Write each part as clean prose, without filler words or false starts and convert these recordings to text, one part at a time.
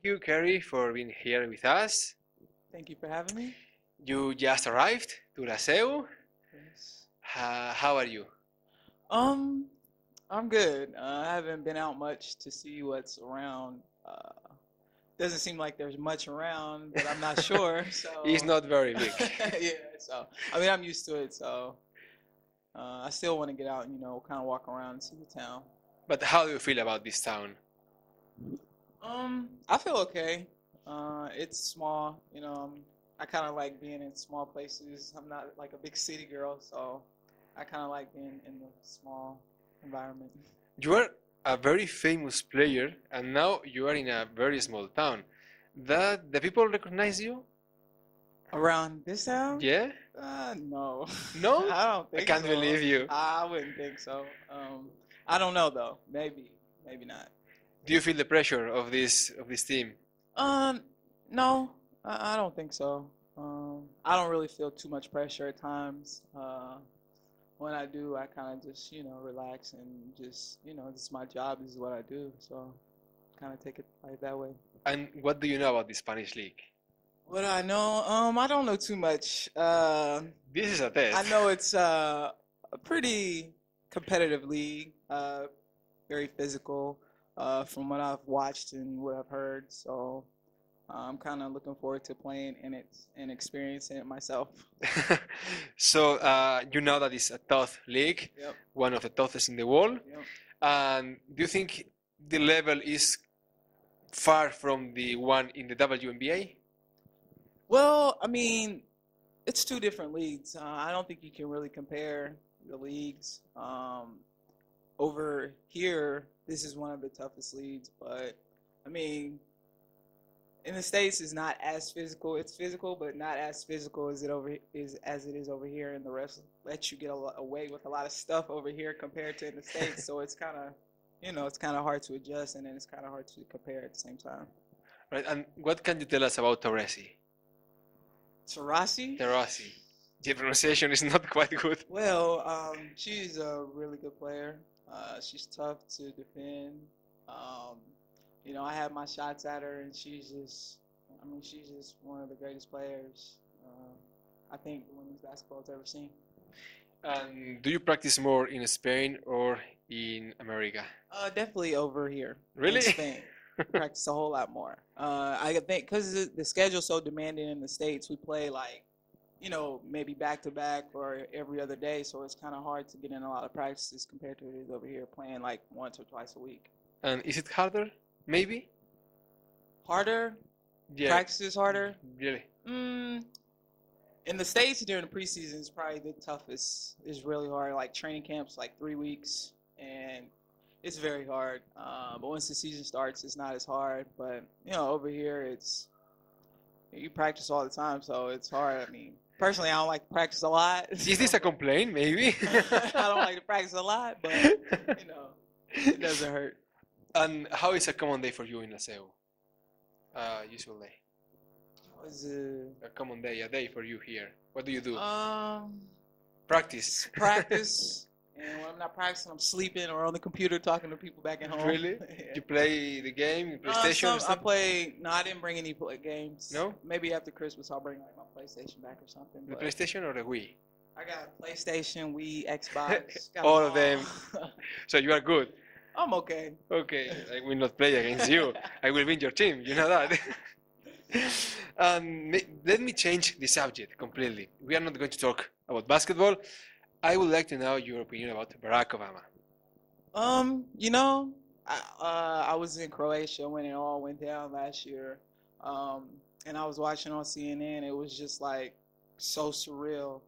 you, Kerry, for being here with us. Thank you for having me. You just arrived to La Seu. Yes. How are you? Um, I'm good. I haven't been out much to see what's around. Doesn't seem like there's much around, but I'm not sure. So It's not very big. yeah. So I mean, I'm used to it. So I still want to get out and kind of walk around and see the town. But how do you feel about this town? I feel okay. It's small. I kind of like being in small places. I'm not like a big city girl, so I kind of like being in the small environment. You are a very famous player, and now you are in a very small town. That the people recognize you? Around this town? Yeah? No. No? I don't I think can't so. believe you. I wouldn't think so. I don't know though. Maybe not. Do you feel the pressure of this team? Um, no, I don't think so. I don't really feel too much pressure at times. When I do, I kind of just, relax and just, this is my job. This is what I do. So kind of take it like that way. And what do you know about the Spanish league? What do I know? I don't know too much. This is a test. I know it's a pretty competitive league, very physical, from what I've watched and what I've heard. So I'm kind of looking forward to playing in it and experiencing it myself. So you know that it's a tough league, Yep. one of the toughest in the world. Yep. And do you think the level is far from the one in the WNBA? Well, I mean, it's two different leagues. I don't think you can really compare the leagues. Over here, this is one of the toughest leagues, but I mean, in the States, it's not as physical. It's physical, but not as physical as it is over here. And the rest lets you get away with a lot of stuff over here compared to in the States. So it's kind of, it's kind of hard to adjust, and then it's kind of hard to compare at the same time. Right. And what can you tell us about Torresi? Tarasi? Terasi. The pronunciation is not quite good. Well, she's a really good player. She's tough to defend. I have my shots at her, and she's just one of the greatest players I think women's basketball's ever seen. And do you practice more in Spain or in America? Definitely over here. Really? In Spain. Practice a whole lot more. I think because the schedule's so demanding in the States, we play like, maybe back to back or every other day. So it's kind of hard to get in a lot of practices compared to it is over here playing like once or twice a week. And is it harder? Maybe? Harder? Yeah. Practices harder? Really? In the States during the preseason is probably the toughest. It's really hard. Like training camps, like 3 weeks, and it's very hard. But once the season starts, it's not as hard. But over here, you practice all the time, so it's hard. I mean, personally, I don't like to practice a lot. Is this a complaint? Maybe. I don't like to practice a lot, but it doesn't hurt. And how is a common day for you in La Seu? Usual day. Was A common day, a day for you here. What do you do? Practice. Practice. And when I'm not practicing, I'm sleeping or on the computer talking to people back at home. Really? Yeah. You play the game, PlayStation? I didn't bring any games. No? Maybe after Christmas I'll bring like my PlayStation back or something. The PlayStation or the Wii? I got PlayStation, Wii, Xbox. Got All of them. all. So you are good. I'm okay. Okay, I will not play against you. I will win your team, you know that. Let me change the subject completely. We are not going to talk about basketball. I would like to know your opinion about Barack Obama. I was in Croatia when it all went down last year, and I was watching on CNN. It was just like so surreal,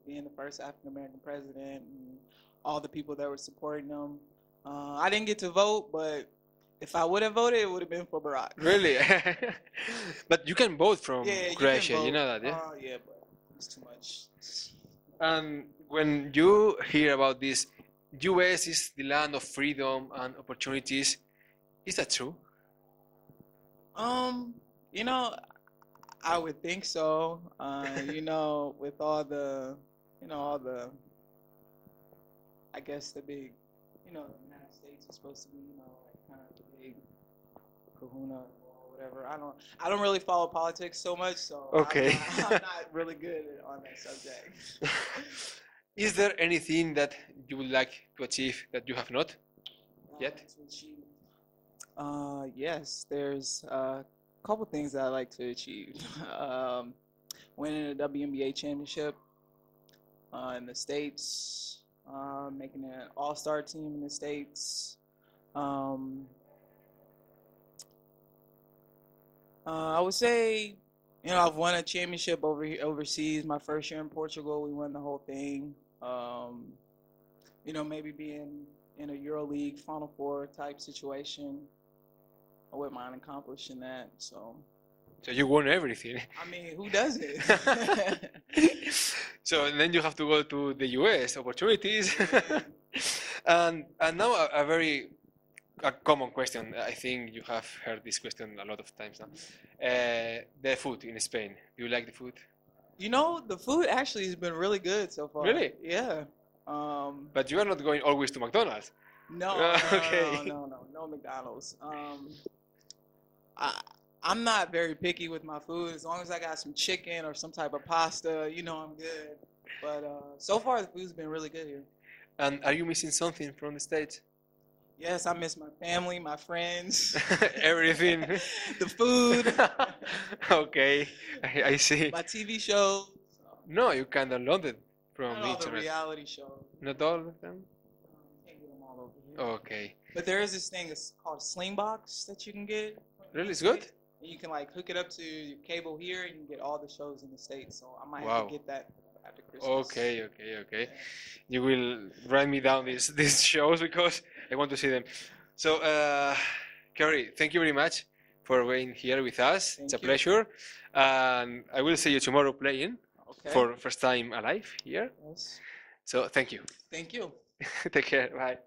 being the first African American president and all the people that were supporting him. I didn't get to vote, but if I would have voted, it would have been for Barack. Really? But you can vote from Croatia, you know that, yeah? Yeah, but it's too much. And when you hear about this, US is the land of freedom and opportunities, is that true? I would think so. With all the, I guess the big, the United States is supposed to be, like kind of the big kahuna or whatever. I don't really follow politics so much, so Okay. I'm not really good on that subject. Is there anything that you would like to achieve that you have not yet? To achieve. Yes, there's a couple things that I like to achieve. Winning a WNBA championship in the States, making an all-star team in the States. I would say, I've won a championship overseas. My first year in Portugal, we won the whole thing. Maybe being in a EuroLeague Final Four type situation, I wouldn't mind accomplishing that. So you won everything. I mean, who doesn't? So then you have to go to the US, opportunities. and now a very common question. I think you have heard this question a lot of times now. The food in Spain. Do you like the food? The food actually has been really good so far. Really? Yeah. But you are not going always to McDonald's. No, Okay. no McDonald's. I'm not very picky with my food. As long as I got some chicken or some type of pasta, I'm good. But so far the food's been really good here. And are you missing something from the States? Yes, I miss my family, my friends, Everything. the food. Okay, I see. My TV shows. No, you can download it from Not the all the internet. reality shows. Not all of them? Can't get them all over here. Okay. But there is this thing it's called Slingbox that you can get. Really, it's good? And you can hook it up to your cable here and you can get all the shows in the States. So I might Wow. have to get that after Christmas. Okay. You will write me down these shows because I want to see them. So, Kerry, thank you very much for being here with us. It's a pleasure. And I will see you tomorrow playing for first time alive here. Yes. So, thank you. Thank you. Take care. Bye.